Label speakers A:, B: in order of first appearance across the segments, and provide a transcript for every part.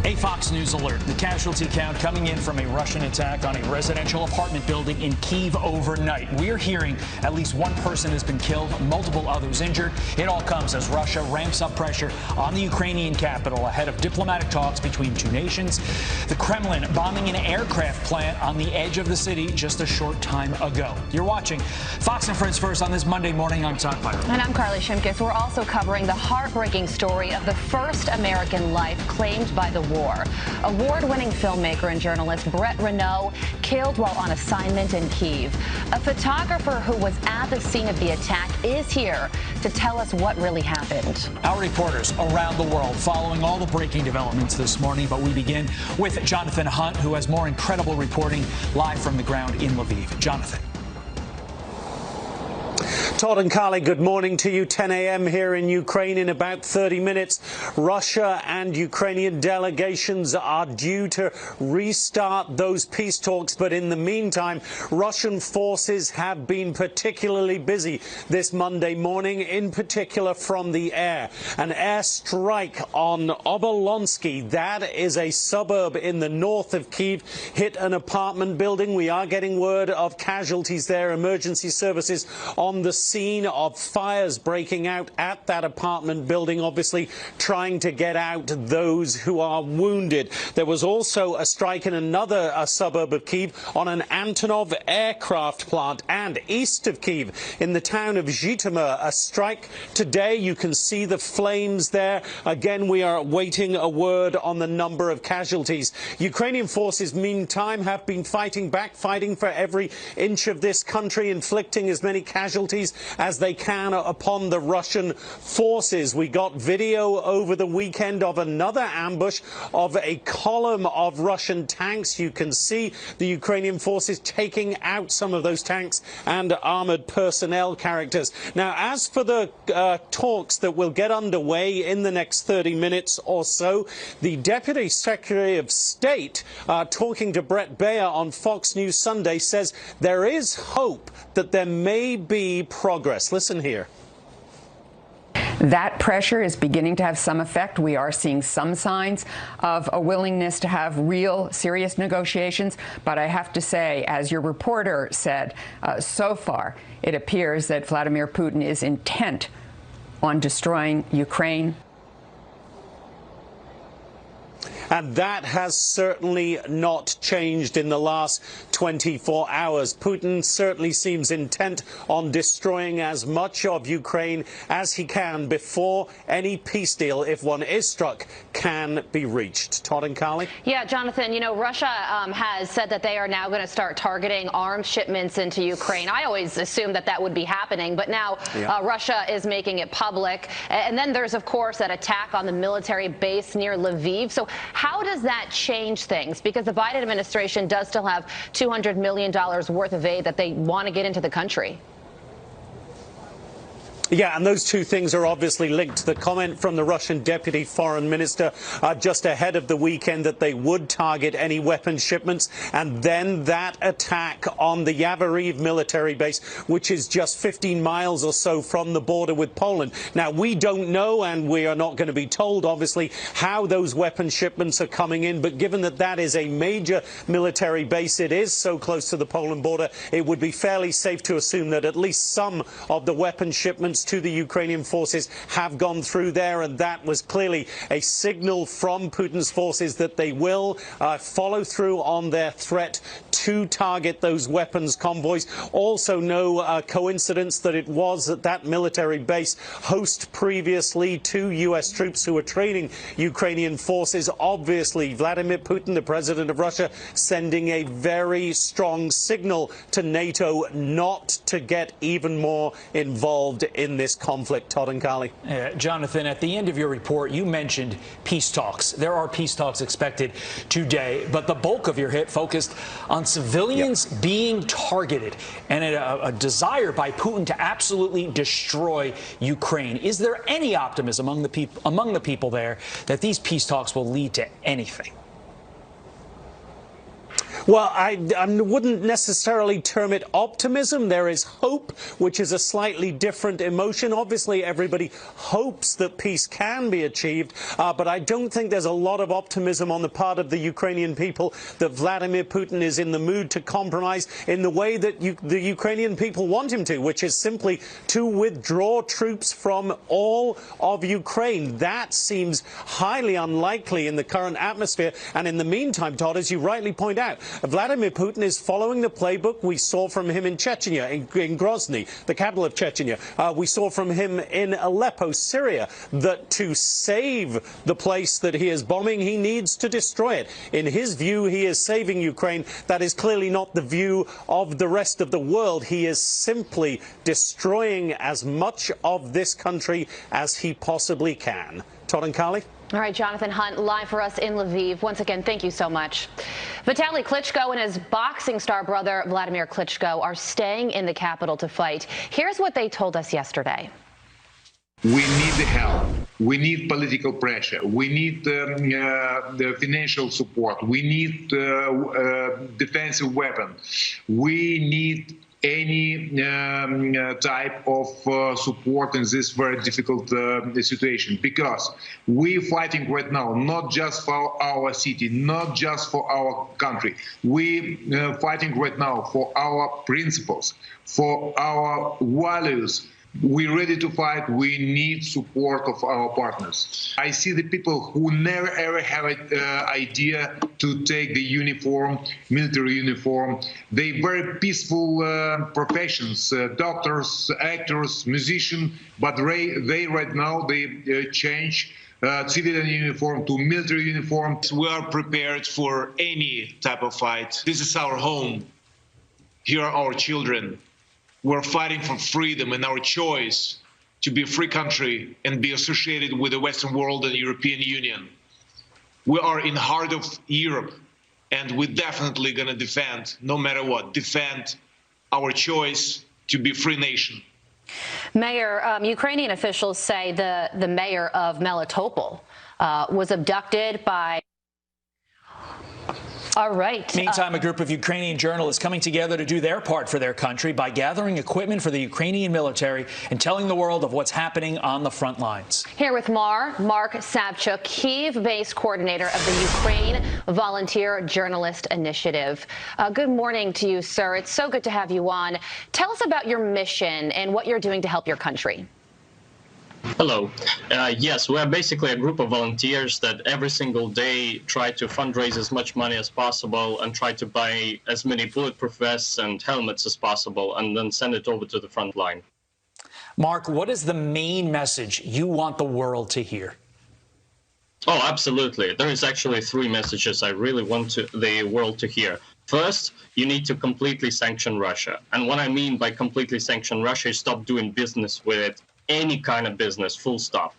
A: A Fox News alert. The casualty count coming in from a Russian attack on a residential apartment building in Kyiv overnight. We're hearing at least one person has been killed, multiple others injured. It all comes as Russia ramps up pressure on the Ukrainian capital ahead of diplomatic talks between two nations. The Kremlin bombing an aircraft plant on the edge of the city just a short time ago. You're watching Fox and Friends First on this Monday morning. I'm Todd Byron.
B: And I'm Carly Shimkus. We're also covering the heartbreaking story of the first American life claimed by the war. Award-winning filmmaker and journalist Brett Renaud killed while on assignment in Kyiv. A photographer who was at the scene of the attack is here to tell us what really happened.
A: Our reporters around the world following all the breaking developments this morning, but we begin with Jonathan Hunt, who has more incredible reporting live from the ground in Lviv. Jonathan.
C: Todd and Carly, good morning to you. 10 a.m. here in Ukraine. In about 30 minutes, Russia and Ukrainian delegations are due to restart those peace talks. But in the meantime, Russian forces have been particularly busy this Monday morning, in particular from the air. An airstrike on Obolonsky, that is a suburb in the north of Kyiv, hit an apartment building. We are getting word of casualties there. Emergency services on the scene of fires breaking out at that apartment building, obviously trying to get out those who are wounded. There was also a strike in another suburb of Kyiv on an Antonov aircraft plant, and east of Kyiv in the town of Zhytomyr, a strike today. You can see the flames there. Again, we are waiting a word on the number of casualties. Ukrainian forces, meantime, have been fighting back, fighting for every inch of this country, inflicting as many casualties as they can upon the Russian forces. We got video over the weekend of another ambush of a column of Russian tanks. You can see the Ukrainian forces taking out some of those tanks and armored personnel characters. Now, as for the talks that will get underway in the next 30 minutes or so, the Deputy Secretary of State, talking to Bret Baier on Fox News Sunday, says there is hope that there may be progress. Listen here.
D: That pressure is beginning to have some effect. We are seeing some signs of a willingness to have real, serious negotiations. But I have to say, as your reporter said, so far, it appears that Vladimir Putin is intent on destroying Ukraine.
C: And that has certainly not changed in the last 24 hours. Putin certainly seems intent on destroying as much of Ukraine as he can before any peace deal, if one is struck, can be reached. Todd and Carly?
B: Yeah, Jonathan, you know, Russia has said that they are now going to start targeting arms shipments into Ukraine. I always assumed that that would be happening, but now Russia is making it public. And then there's, of course, that attack on the military base near Lviv. So how does that change things? Because the Biden administration does still have $200 million worth of aid that they want to get into the country.
C: Yeah, and those two things are obviously linked. The comment from the Russian Deputy Foreign Minister just ahead of the weekend that they would target any weapons shipments, and then that attack on the Yavoriv military base, which is just 15 miles or so from the border with Poland. Now, we don't know, and we are not going to be told, obviously, how those weapons shipments are coming in, but given that that is a major military base, it is so close to the Poland border, it would be fairly safe to assume that at least some of the weapons shipments to the Ukrainian forces have gone through there, and that was clearly a signal from Putin's forces that they will follow through on their threat to target those weapons convoys. Also, no coincidence that it was at that military base host previously to U.S. troops who were training Ukrainian forces. Obviously, Vladimir Putin, the president of Russia, sending a very strong signal to NATO not to get even more involved in this conflict. Todd and Carly.
A: Jonathan, at the end of your report, you mentioned peace talks. There are peace talks expected today, but the bulk of your hit focused on civilians being targeted and a desire by Putin to absolutely destroy Ukraine. Is there any optimism among the people there that these peace talks will lead to anything?
C: Well, I wouldn't necessarily term it optimism. There is hope, which is a slightly different emotion. Obviously, everybody hopes that peace can be achieved, but I don't think there's a lot of optimism on the part of the Ukrainian people that Vladimir Putin is in the mood to compromise in the way that the Ukrainian people want him to, which is simply to withdraw troops from all of Ukraine. That seems highly unlikely in the current atmosphere. And in the meantime, Todd, as you rightly point out, Vladimir Putin is following the playbook we saw from him in Chechnya, in Grozny, the capital of Chechnya. We saw from him in Aleppo, Syria, that to save the place that he is bombing, he needs to destroy it. In his view, he is saving Ukraine. That is clearly not the view of the rest of the world. He is simply destroying as much of this country as he possibly can. Todd and Carly?
B: All right, Jonathan Hunt, live for us in Lviv. Once again, thank you so much. Vitaly Klitschko and his boxing star brother, Vladimir Klitschko, are staying in the capital to fight. Here's what they told us yesterday.
E: We need the help. We need political pressure. We need the financial support. We need defensive weapons. We need any type of support in this very difficult situation, because we're fighting right now not just for our city, not just for our country. We're fighting right now for our principles, for our values. We're ready to fight. We need support of our partners. I see the people who never ever have an idea to take the uniform, military uniform. They very peaceful professions, doctors, actors, musicians, but they right now they change civilian uniform to military uniform.
F: We are prepared for any type of fight. This is our home. Here are our children. We're fighting for freedom and our choice to be a free country and be associated with the Western world and the European Union. We are in the heart of Europe, and we're definitely going to defend, no matter what, defend our choice to be a free nation.
B: Mayor, Ukrainian officials say the mayor of Melitopol was abducted by... All right.
A: Meantime, a group of Ukrainian journalists coming together to do their part for their country by gathering equipment for the Ukrainian military and telling the world of what's happening on the front lines.
B: Here with Mark Savchuk, Kyiv-based coordinator of the Ukraine Volunteer Journalist Initiative. Good morning to you, sir. It's so good to have you on. Tell us about your mission and what you're doing to help your country.
G: Hello. Yes, we're basically a group of volunteers that every single day try to fundraise as much money as possible and try to buy as many bulletproof vests and helmets as possible and then send it over to the front line.
A: Mark, what is the main message you want the world to hear?
G: Oh, absolutely. There is actually three messages I really want the world to hear. First, you need to completely sanction Russia. And what I mean by completely sanction Russia is stop doing business with it. Any kind of business, full stop.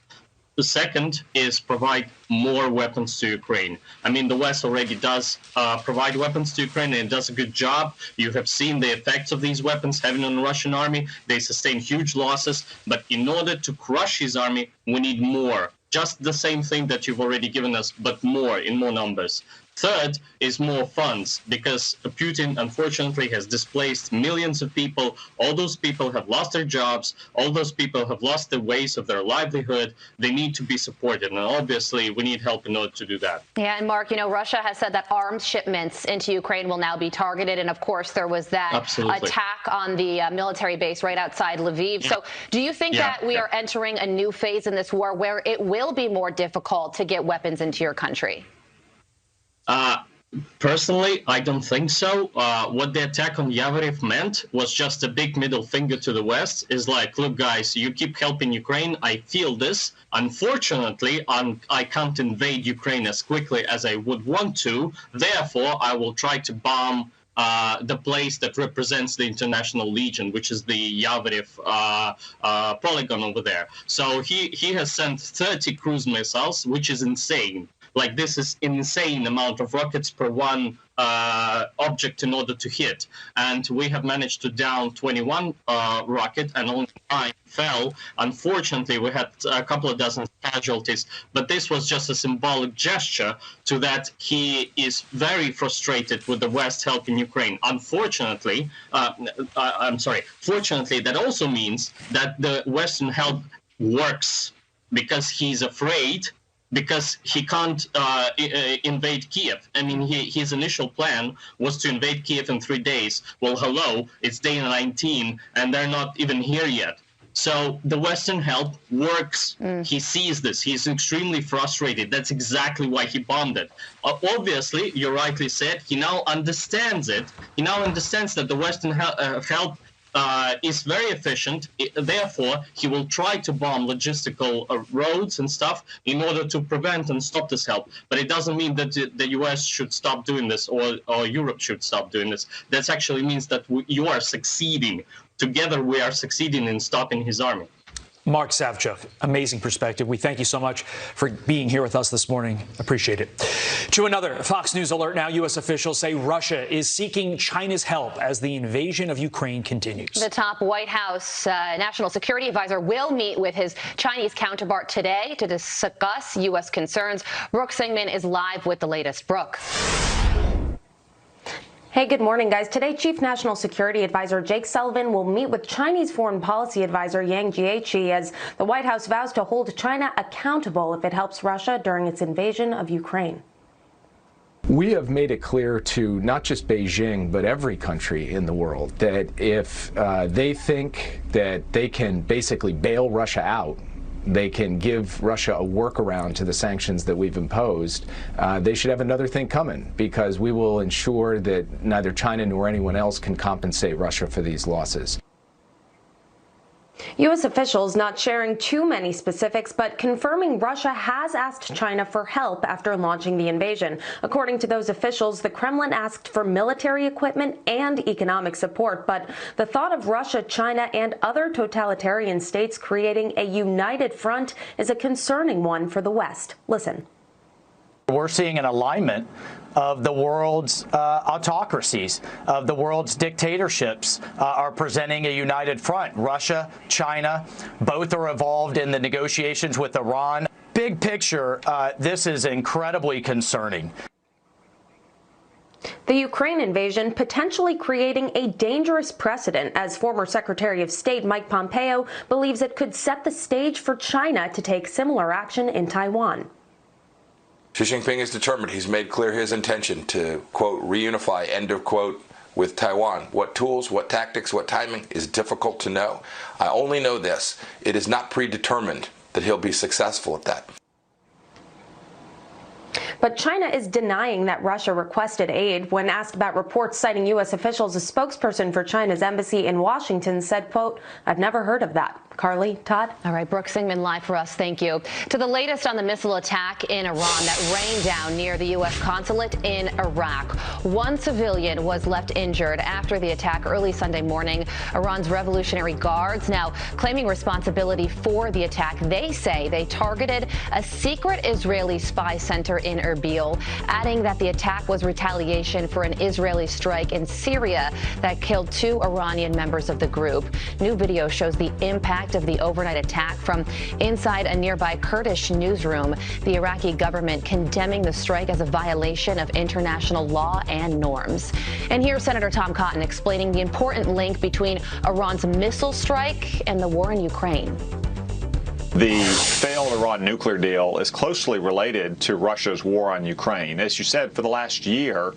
G: The second is provide more weapons to Ukraine. I mean, the West already does provide weapons to Ukraine, and it does a good job. You have seen the effects of these weapons having on the Russian army. They sustain huge losses, but in order to crush his army, we need more. Just the same thing that you've already given us, but more, in more numbers. Third is more funds, because Putin, unfortunately, has displaced millions of people. All those people have lost their jobs. All those people have lost the ways of their livelihood. They need to be supported, and obviously, we need help in order to do that. Yeah, and Mark, you know, Russia has said that arms shipments into Ukraine will now be targeted, and of course, there was that attack on the military base right outside Lviv. Yeah. So do you think that we are entering a new phase in this war where it will be more difficult to get weapons into your country? Personally, I don't think so. What the attack on Yavoriv meant was just a big middle finger to the West. Is like, look, guys, you keep helping Ukraine. I feel this. Unfortunately, I can't invade Ukraine as quickly as I would want to. Therefore, I will try to bomb the place that represents the International Legion, which is the Yavoriv polygon over there. So he has sent 30 cruise missiles, which is insane. Like, this is insane amount of rockets per one object in order to hit. And we have managed to down 21 rocket, and only 9 fell. Unfortunately, we had a couple of dozen casualties, but this was just a symbolic gesture to that he is very frustrated with the West helping Ukraine. Unfortunately, fortunately, that also means that the Western help works, because he's afraid, because he can't invade Kiev. I mean, his initial plan was to invade Kiev in 3 days. Well, hello, it's day 19, and they're not even here yet. So the Western help works. He sees this. He's extremely frustrated. That's exactly why he bombed it. Obviously, you rightly said, he now understands it. He now understands that the Western help is very efficient. Therefore, he will try to bomb logistical roads and stuff in order to prevent and stop this help. But it doesn't mean that the US should stop doing this, or Europe should stop doing this. That actually means that you are succeeding. Together, we are succeeding in stopping his army.
A: Mark Savchuk, amazing perspective. We thank you so much for being here with us this morning. Appreciate it. To another Fox News alert now, U.S. officials say Russia is seeking China's help as the invasion of Ukraine continues. The top White House National Security Advisor will meet with his Chinese counterpart today to discuss U.S. concerns. Brooke Singman is live with the latest. Brooke.
H: Hey, good morning, guys. Today, Chief National Security Advisor Jake Sullivan will meet with Chinese Foreign Policy Advisor Yang Jiechi as the White House vows to hold China accountable if it helps Russia during its invasion of Ukraine.
I: We have made it clear to not just Beijing, but every country in the world that if they think that they can basically bail Russia out, they can give Russia a workaround to the sanctions that we've imposed, they should have another thing coming, because we will ensure that neither China nor anyone else can compensate Russia for these losses.
H: U.S. officials not sharing too many specifics, but confirming Russia has asked China for help after launching the invasion. According to those officials, the Kremlin asked for military equipment and economic support, but the thought of Russia, China, and other totalitarian states creating a united front is a concerning one for the West. Listen.
J: We're seeing an alignment of the world's autocracies, of the world's dictatorships are presenting a united front. Russia, China, both are involved in the negotiations with Iran. Big picture, this is incredibly concerning.
H: The Ukraine invasion potentially creating a dangerous precedent, as former Secretary of State Mike Pompeo believes it could set the stage for China to take similar action in Taiwan.
K: Xi Jinping is determined. He's made clear his intention to, quote, reunify, end of quote, with Taiwan. What tools, what tactics, what timing is difficult to know. I only know this. It is not predetermined that he'll be successful at that.
H: But China is denying that Russia requested aid. When asked about reports citing U.S. officials, a spokesperson for China's embassy in Washington said, quote, "I've never heard of that." Carly, Todd?
B: All right, Brooke Singman live for us. Thank you. To the latest on the missile attack in Iran that rained down near the U.S. consulate in Iraq. One civilian was left injured after the attack early Sunday morning. Iran's Revolutionary Guards now claiming responsibility for the attack. They say they targeted a secret Israeli spy center in Erbil, adding that the attack was retaliation for an Israeli strike in Syria that killed 2 Iranian members of the group. New video shows the impact of the overnight attack from inside a nearby Kurdish newsroom. The Iraqi government condemning the strike as a violation of international law and norms. And here's Senator Tom Cotton explaining the important link between Iran's missile strike and the war in Ukraine.
L: The failed Iran nuclear deal is closely related to Russia's war on Ukraine. As you said, for the last year,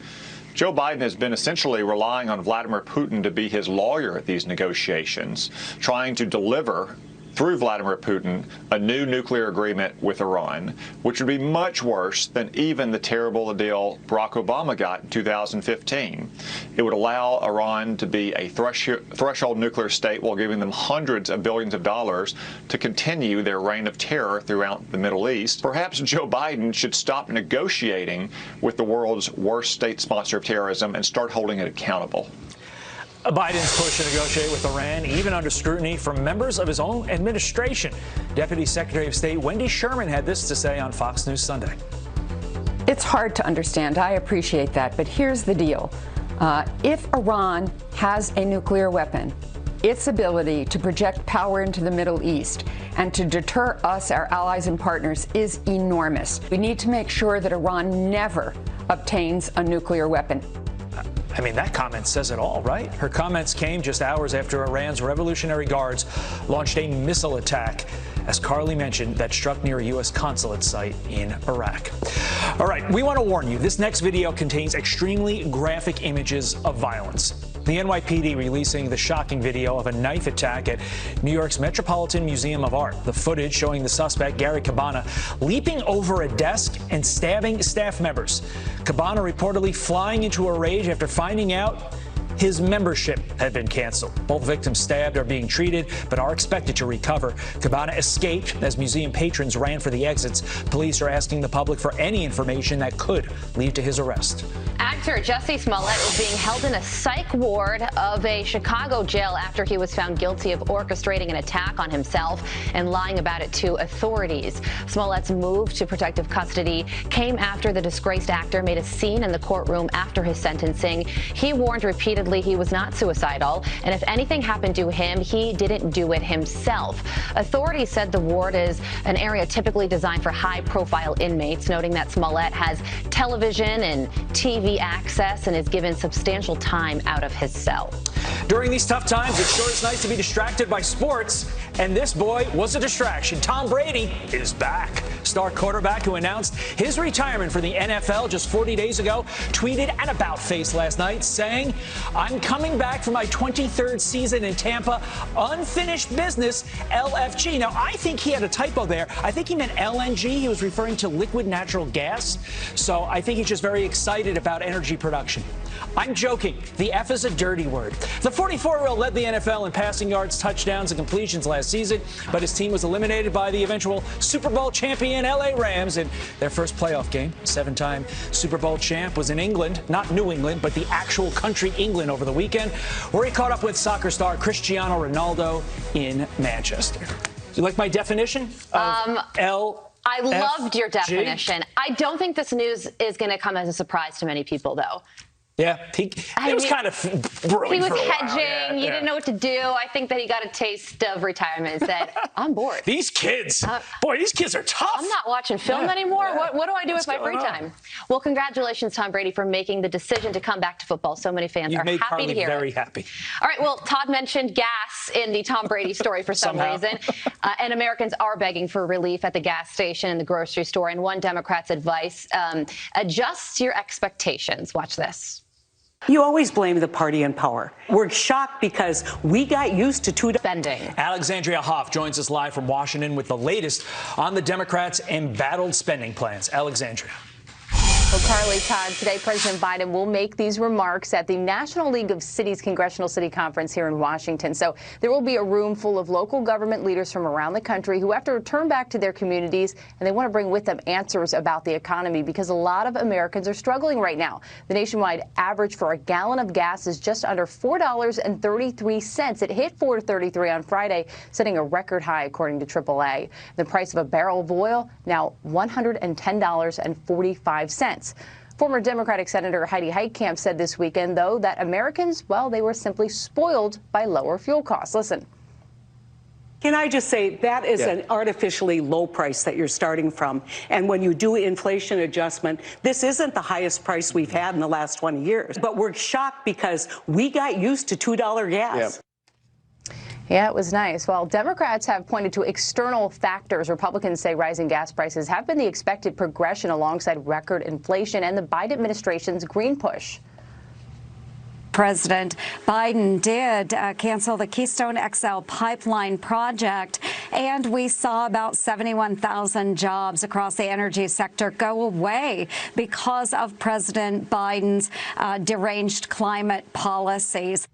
L: Joe Biden has been essentially relying on Vladimir Putin to be his lawyer at these negotiations, trying to deliver through Vladimir Putin a new nuclear agreement with Iran, which would be much worse than even the terrible deal Barack Obama got in 2015. It would allow Iran to be a threshold nuclear state while giving them hundreds of billions of dollars to continue their reign of terror throughout the Middle East. Perhaps Joe Biden should stop negotiating with the world's worst state sponsor of terrorism and start holding it accountable.
A: Biden's push to negotiate with Iran, even under scrutiny from members of his own administration. Deputy Secretary of State Wendy Sherman had this to say on Fox News Sunday.
D: It's hard to understand. I appreciate that. But here's the deal. If Iran has a nuclear weapon, its ability to project power into the Middle East and to deter us, our allies and partners, is enormous. We need to make sure that Iran never obtains a nuclear weapon.
A: I mean, that comment says it all, right? Her comments came just hours after Iran's Revolutionary Guards launched a missile attack, as Carly mentioned, that struck near a U.S. consulate site in Iraq. All right, we want to warn you, this next video contains extremely graphic images of violence. The NYPD releasing the shocking video of a knife attack at New York's Metropolitan Museum of Art. The footage showing the suspect, Gary Cabana, leaping over a desk and stabbing staff members. Cabana reportedly flying into a rage after finding out his membership had been canceled. Both victims stabbed are being treated but are expected to recover. Cabana escaped as museum patrons ran for the exits. Police are asking the public for any information that could lead to his arrest.
B: Actor Jussie Smollett is being held in a psych ward of a Chicago jail after he was found guilty of orchestrating an attack on himself and lying about it to authorities. Smollett's move to protective custody came after the disgraced actor made a scene in the courtroom after his sentencing. He warned repeatedly he was not suicidal, and if anything happened to him, he didn't do it himself. Authorities said the ward is an area typically designed for high-profile inmates, noting that Smollett has television and TV access and is given substantial time out of his cell.
A: During these tough times, it sure is nice to be distracted by sports, and this boy was a distraction. Tom Brady is back. Star quarterback who announced his retirement for the NFL just 40 days ago tweeted an about-face last night saying, "I'm coming back for my 23rd season in Tampa. Unfinished business, LFG." Now, I think he had a typo there. I think he meant LNG. He was referring to liquid natural gas. So I think he's just very excited about energy production. I'm joking. The F is a dirty word. The 44-year-old led the NFL in passing yards, touchdowns, and completions last season, but his team was eliminated by the eventual Super Bowl champion LA Rams in their first playoff game. Seven-time Super Bowl champ was in England, not New England, but the actual country England over the weekend, where he caught up with soccer star Cristiano Ronaldo in Manchester. Do you like my definition of
B: I loved your definition. I don't think this news is going to come as a surprise to many people, though.
A: Yeah, he was kind of brewing.
B: He was
A: for a while.
B: hedging. He didn't know what to do. I think that he got a taste of retirement and said, I'm bored.
A: These kids, boy, these kids are tough.
B: I'm not watching film anymore. What do I do with my free time? Well, congratulations, Tom Brady, for making the decision to come back to football. So many fans are happy to hear it.
A: Very happy.
B: All right, well, Todd mentioned gas in the Tom Brady story for some reason. And Americans are begging for relief at the gas station and the grocery store. And one Democrat's advice, adjust your expectations. Watch this.
M: You always blame the party in power. We're shocked because we got used to $2
B: spending.
A: Alexandria Hoff joins us live from Washington with the latest on the Democrats' embattled spending plans. Alexandria.
N: Well, Carly, Todd, today President Biden will make these remarks at the National League of Cities Congressional City Conference here in Washington. So there will be a room full of local government leaders from around the country who have to return back to their communities, and they want to bring with them answers about the economy because a lot of Americans are struggling right now. The nationwide average for a gallon of gas is just under $4.33. It hit $4.33 on Friday, setting a record high according to AAA. The price of a barrel of oil now $110.45. Former Democratic Senator Heidi Heitkamp said this weekend, though, that Americans, well, they were simply spoiled by lower fuel costs. Listen.
M: Can I just say that is an artificially low price that you're starting from. And when you do inflation adjustment, this isn't the highest price we've had in the last 20 years. But we're shocked because we got used to $2 gas.
N: Yeah, it was nice. Well, Democrats have pointed to external factors. Republicans say rising gas prices have been the expected progression alongside record inflation and the Biden administration's green push.
O: President Biden did cancel the Keystone XL pipeline project, and we saw about 71,000 jobs across the energy sector go away because of President Biden's deranged climate policies.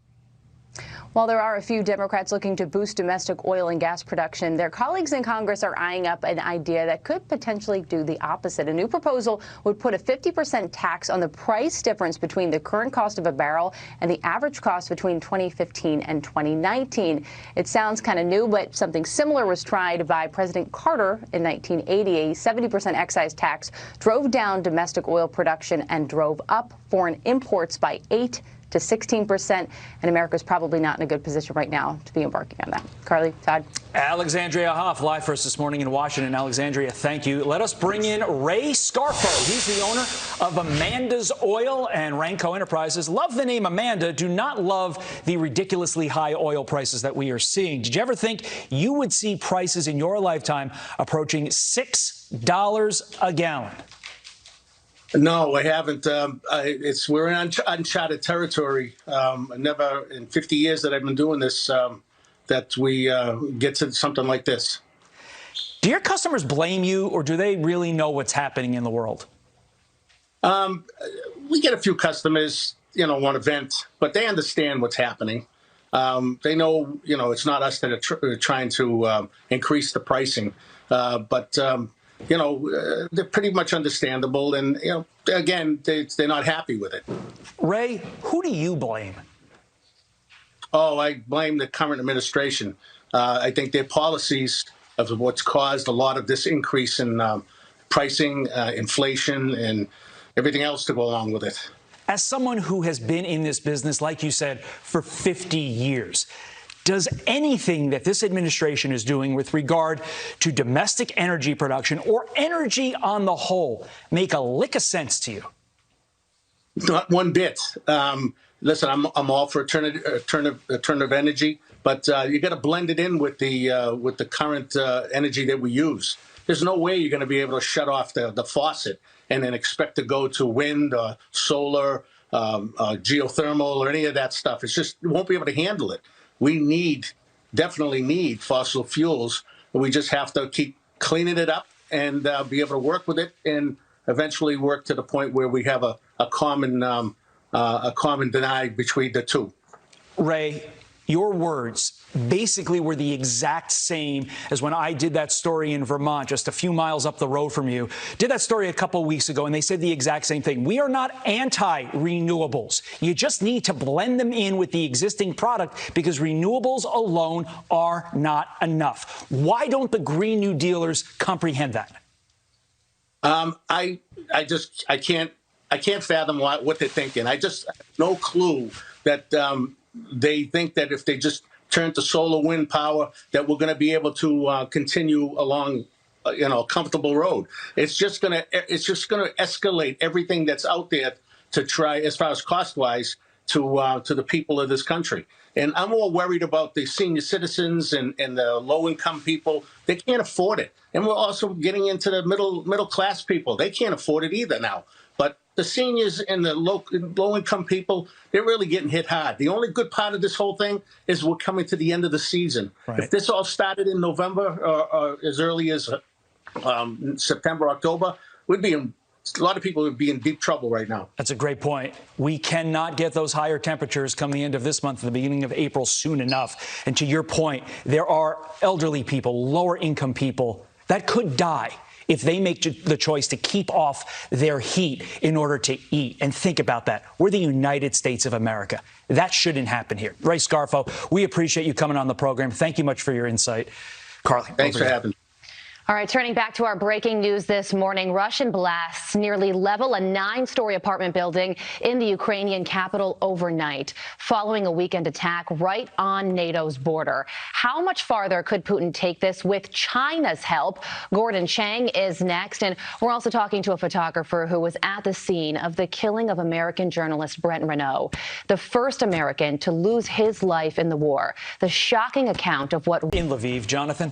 N: While there are a few Democrats looking to boost domestic oil and gas production, their colleagues in Congress are eyeing up an idea that could potentially do the opposite. A new proposal would put a 50% tax on the price difference between the current cost of a barrel and the average cost between 2015 and 2019. It sounds kind of new, but something similar was tried by President Carter in 1980. A 70% excise tax drove down domestic oil production and drove up foreign imports by 8 to 16%, and America's probably not in a good position right now to be embarking on that. Carly, Todd.
A: Alexandria Hoff, live for us this morning in Washington. Alexandria, thank you. Let us bring in Ray Scarfo. He's the owner of Amanda's Oil and Ranco Enterprises. Love the name Amanda, do not love the ridiculously high oil prices that we are seeing. Did you ever think you would see prices in your lifetime approaching $6 a gallon?
P: No, I haven't. We're in uncharted territory. Never in 50 years that I've been doing this that we get to something like this.
A: Do your customers blame you, or do they really know what's happening in the world?
P: We get a few customers, want to vent, but they understand what's happening. They know, it's not us that are trying to increase the pricing, but. They're pretty much understandable. And, again, they're not happy with it.
A: Ray, who do you blame?
P: Oh, I blame the current administration. I think their policies of what's caused a lot of this increase in pricing, inflation, and everything else to go along with it.
A: As someone who has been in this business, like you said, for 50 years, does anything that this administration is doing with regard to domestic energy production or energy on the whole make a lick of sense to you?
P: Not one bit. Listen, I'm all for a turn of energy, but you got to blend it in with the current energy that we use. There's no way you're going to be able to shut off the faucet and then expect to go to wind, solar, geothermal, or any of that stuff. It's just, you won't be able to handle it. We definitely need fossil fuels. We just have to keep cleaning it up and be able to work with it, and eventually work to the point where we have a common deny between the two.
A: Ray, your words basically were the exact same as when I did that story in Vermont, just a few miles up the road from you. Did that story a couple of weeks ago, and they said the exact same thing. We are not anti-renewables. You just need to blend them in with the existing product, because renewables alone are not enough. Why don't the Green New Dealers comprehend that? I can't fathom what they're thinking. I just have no clue that they think that if they just turn to solar wind power, that we're going to be able to continue along, a comfortable road. It's just going to escalate everything that's out there to try, as far as cost-wise, to the people of this country. And I'm more worried about the senior citizens and the low-income people. They can't afford it. And we're also getting into the middle-class people. They can't afford it either now. But the seniors and the low-income people, they're really getting hit hard. The only good part of this whole thing is we're coming to the end of the season. Right. If this all started in November or as early as September, October, a lot of people would be in deep trouble right now. That's a great point. We cannot get those higher temperatures come the end of this month, the beginning of April soon enough. And to your point, there are elderly people, lower income people that could die if they make the choice to keep off their heat in order to eat. And think about that. We're the United States of America. That shouldn't happen here. Ray Scarfo, we appreciate you coming on the program. Thank you much for your insight. Carly.
P: Thanks for having me.
B: All right, turning back to our breaking news this morning, Russian blasts nearly level a 9-story apartment building in the Ukrainian capital overnight, following a weekend attack right on NATO's border. How much farther could Putin take this with China's help? Gordon Chang is next, and we're also talking to a photographer who was at the scene of the killing of American journalist Brent Renaud, the first American to lose his life in the war. The shocking account of what...
A: In Lviv, Jonathan.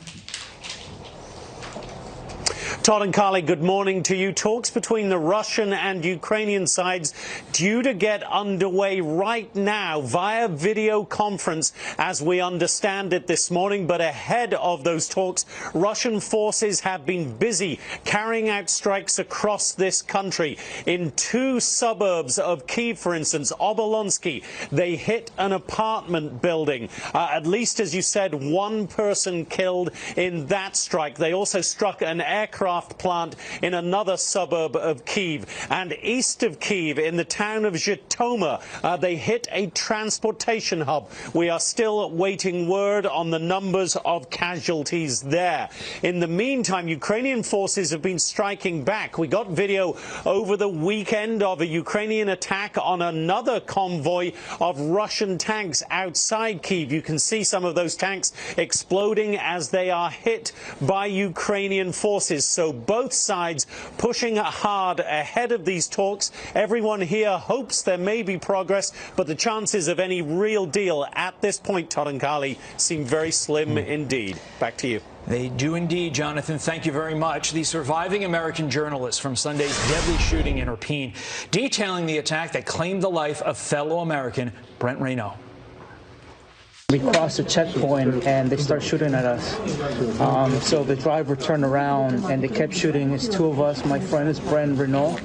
C: Todd and Carly, good morning to you. Talks between the Russian and Ukrainian sides due to get underway right now via video conference, as we understand it this morning. But ahead of those talks, Russian forces have been busy carrying out strikes across this country. In two suburbs of Kyiv, for instance, Obolonsky, they hit an apartment building. At least, as you said, one person killed in that strike. They also struck an aircraft plant in another suburb of Kyiv. And east of Kyiv, in the town of Zhytomyr, they hit a transportation hub. We are still waiting word on the numbers of casualties there. In the meantime, Ukrainian forces have been striking back. We got video over the weekend of a Ukrainian attack on another convoy of Russian tanks outside Kyiv. You can see some of those tanks exploding as they are hit by Ukrainian forces. So both sides pushing hard ahead of these talks. Everyone here hopes there may be progress, but the chances of any real deal at this point, Todd and Carly, seem very slim indeed. Back to you.
A: They do indeed, Jonathan. Thank you very much. The surviving American journalist from Sunday's deadly shooting in Irpin, detailing the attack that claimed the life of fellow American Brent Reno.
Q: We crossed a checkpoint and they start shooting at us. So the driver turned around and they kept shooting. It's two of us. My friend is Brent Reno,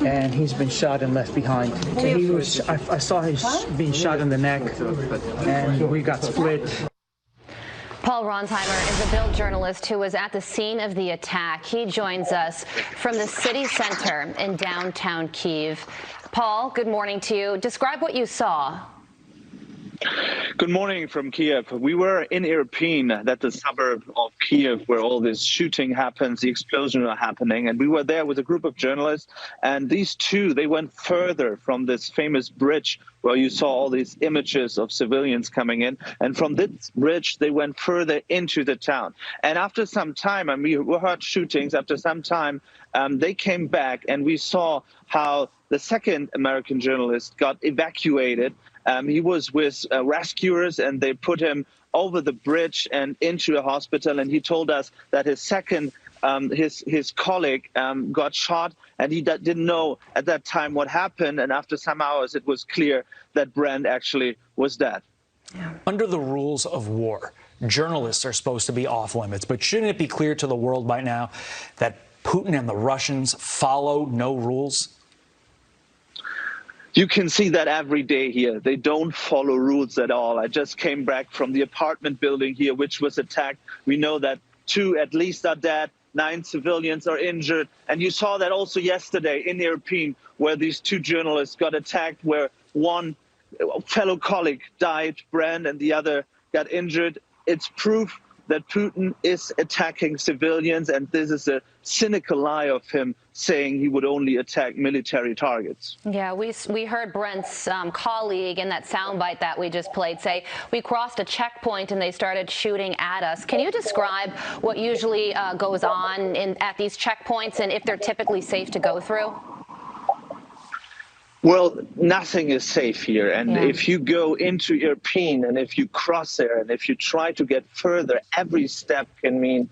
Q: and he's been shot and left behind. I saw him being shot in the neck, and we got split.
B: Paul Ronsheimer is a Bild journalist who was at the scene of the attack. He joins us from the city center in downtown Kyiv. Paul, good morning to you. Describe what you saw.
R: Good morning from Kiev. We were in Irpin, that's a suburb of Kiev where all this shooting happens, the explosions are happening. And we were there with a group of journalists. And these two, they went further from this famous bridge where you saw all these images of civilians coming in. And from this bridge, they went further into the town. And after some time, and we heard shootings, after some time, they came back and we saw how the second American journalist got evacuated. He was with rescuers, and they put him over the bridge and into a hospital. And he told us that his second, his colleague got shot, and he didn't know at that time what happened. And after some hours, it was clear that Brent actually was dead.
A: Under the rules of war, journalists are supposed to be off limits. But shouldn't it be clear to the world by now that Putin and the Russians follow no rules?
R: You can see that every day here. They don't follow rules at all. I just came back from the apartment building here, which was attacked. We know that 2 at least are dead, 9 civilians are injured. And you saw that also yesterday in Irpin, where these 2 journalists got attacked, where one fellow colleague died, Brent, and the other got injured. It's proof that Putin is attacking civilians, and this is a cynical lie of him saying he would only attack military targets.
B: Yeah, we heard Brent's colleague in that soundbite that we just played say, we crossed a checkpoint and they started shooting at us. Can you describe what usually goes on at these checkpoints and if they're typically safe to go through?
R: Well, nothing is safe here. And if you go into Irpin and if you cross there and if you try to get further, every step can mean,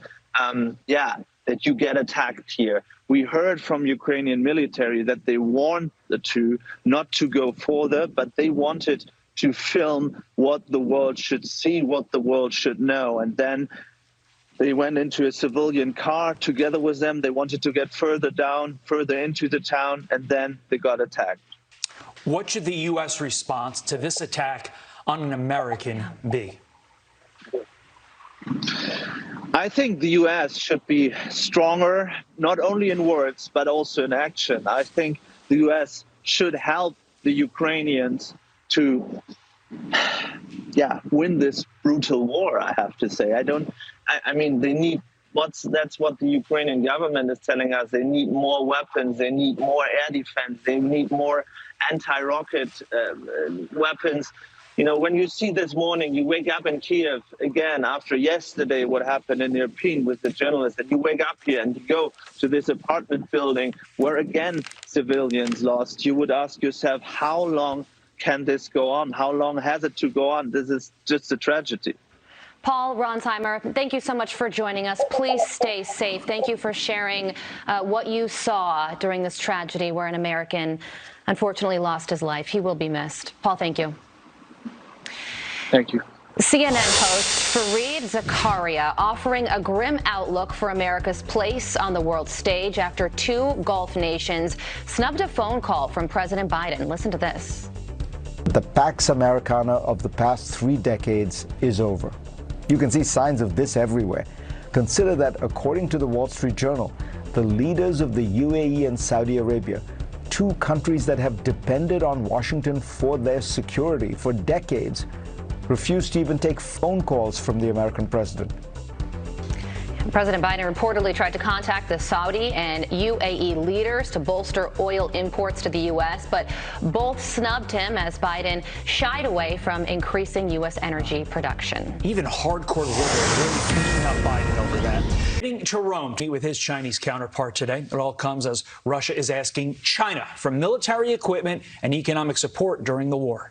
R: that you get attacked here. We heard from Ukrainian military that they warned the two not to go further, but they wanted to film what the world should see, what the world should know. And then they went into a civilian car together with them. They wanted to get further down, further into the town, and then they got attacked.
A: What should the U.S. response to this attack on an American be?
R: I think the U.S. should be stronger, not only in words, but also in action. I think the U.S. should help the Ukrainians to, win this brutal war, I have to say. I mean, they need, that's what the Ukrainian government is telling us. They need more weapons. They need more air defense. They need more anti-rocket weapons. You know, when you see this morning, you wake up in Kiev again after yesterday, what happened in Irpin with the journalists, and you wake up here and you go to this apartment building where again civilians lost. You would ask yourself, how long can this go on? How long has it to go on? This is just a tragedy.
B: Paul Ronsheimer, thank you so much for joining us. Please stay safe. Thank you for sharing what you saw during this tragedy where an American unfortunately lost his life. He will be missed. Paul, thank you.
R: Thank you.
B: CNN host Fareed Zakaria offering a grim outlook for America's place on the world stage after two Gulf nations snubbed a phone call from President Biden. Listen to this.
S: The Pax Americana of the past 3 decades is over. You can see signs of this everywhere. Consider that, according to the Wall Street Journal, the leaders of the UAE and Saudi Arabia, two countries that have depended on Washington for their security for decades, refused to even take phone calls from the American president.
B: President Biden reportedly tried to contact the Saudi and UAE leaders to bolster oil imports to the U.S., but both snubbed him as Biden shied away from increasing U.S. energy production.
A: Even hardcore liberals really beating up Biden over that. Heading to Rome to meet with his Chinese counterpart today. It all comes as Russia is asking China for military equipment and economic support during the war.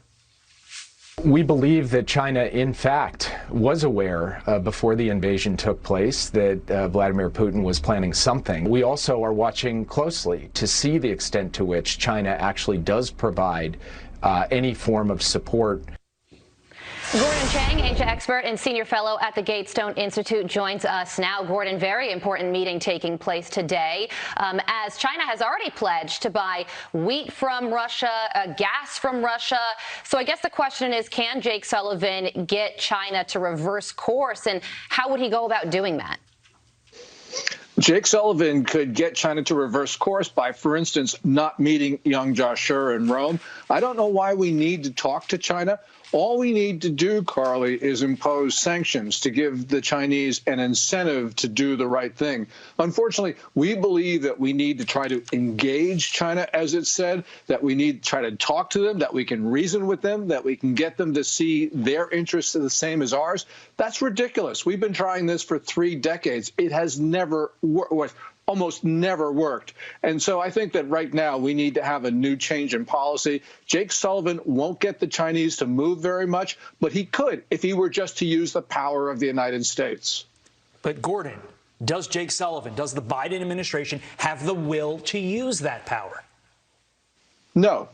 I: We believe that China, in fact, was aware before the invasion took place that Vladimir Putin was planning something. We also are watching closely to see the extent to which China actually does provide any form of support.
B: Gordon Chang, Asia expert and senior fellow at the Gatestone Institute, joins us now. Gordon, very important meeting taking place today as China has already pledged to buy wheat from Russia, gas from Russia. So I guess the question is, can Jake Sullivan get China to reverse course, and how would he go about doing that?
T: Jake Sullivan could get China to reverse course by, for instance, not meeting Yang Jiechi in Rome. I don't know why we need to talk to China. All we need to do, Carly, is impose sanctions to give the Chinese an incentive to do the right thing. Unfortunately, we believe that we need to try to engage China, as it said, that we need to try to talk to them, that we can reason with them, that we can get them to see their interests are the same as ours. That's ridiculous. We've been trying this for 3 decades. It has never worked. Almost never worked. And so I think that right now we need to have a new change in policy. Jake Sullivan won't get the Chinese to move very much, but he could if he were just to use the power of the United States.
A: But Gordon, does Jake Sullivan, does the Biden administration have the will to use that power?
T: No.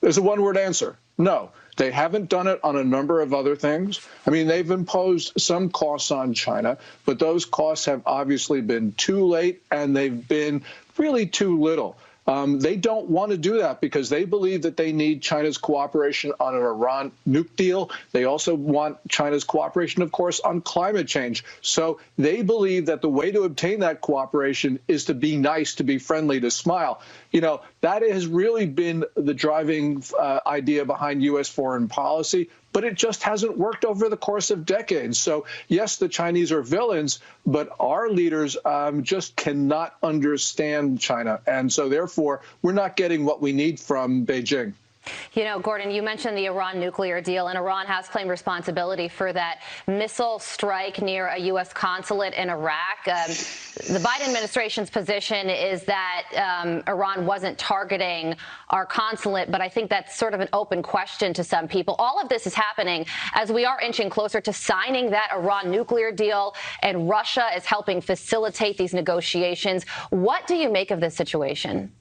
T: There's a one-word answer. No. They haven't done it on a number of other things. I mean, they've imposed some costs on China, but those costs have obviously been too late and they've been really too little. They don't want to do that because they believe that they need China's cooperation on an Iran nuke deal. They also want China's cooperation, of course, on climate change. So they believe that the way to obtain that cooperation is to be nice, to be friendly, to smile. You know, that has really been the driving idea behind U.S. foreign policy, but it just hasn't worked over the course of decades. So, yes, the Chinese are villains, but our leaders just cannot understand China. And so, therefore, we're not getting what we need from Beijing.
B: You know, Gordon, you mentioned the Iran nuclear deal, and Iran has claimed responsibility for that missile strike near a U.S. consulate in Iraq. The Biden administration's position is that Iran wasn't targeting our consulate, but I think that's sort of an open question to some people. All of this is happening as we are inching closer to signing that Iran nuclear deal, and Russia is helping facilitate these negotiations. What do you make of this situation?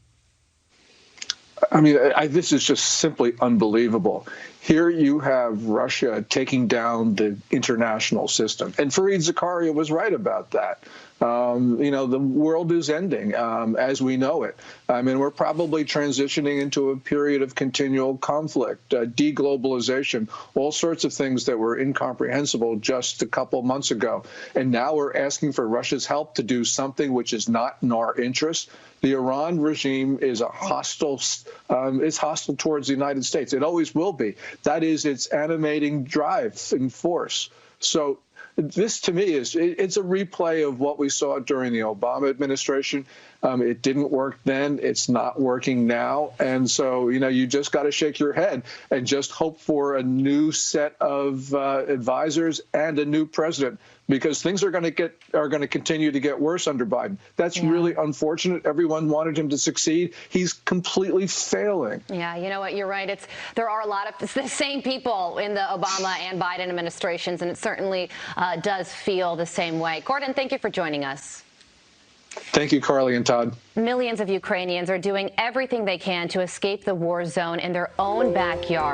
T: I mean, this is just simply unbelievable. Here you have Russia taking down the international system. And Fareed Zakaria was right about that. You know, the world is ending as we know it. I mean, we're probably transitioning into a period of continual conflict, deglobalization, all sorts of things that were incomprehensible just a couple months ago. And now we're asking for Russia's help to do something which is not in our interest. The Iran regime is a hostile, it's hostile towards the United States. It always will be. That is its animating drive and force. So this, to me, it's a replay of what we saw during the Obama administration. It didn't work then. It's not working now. And so, you know, you just got to shake your head and just hope for a new set of advisors and a new president. because things are going to continue to get worse under Biden. That's really unfortunate. Everyone wanted him to succeed. He's completely failing.
B: Yeah, you know what? You're right. There are a lot of the same people in the Obama and Biden administrations, and it certainly does feel the same way. Gordon, thank you for joining us.
T: Thank you, Carly and Todd.
B: Millions of Ukrainians are doing everything they can to escape the war zone in their own backyard.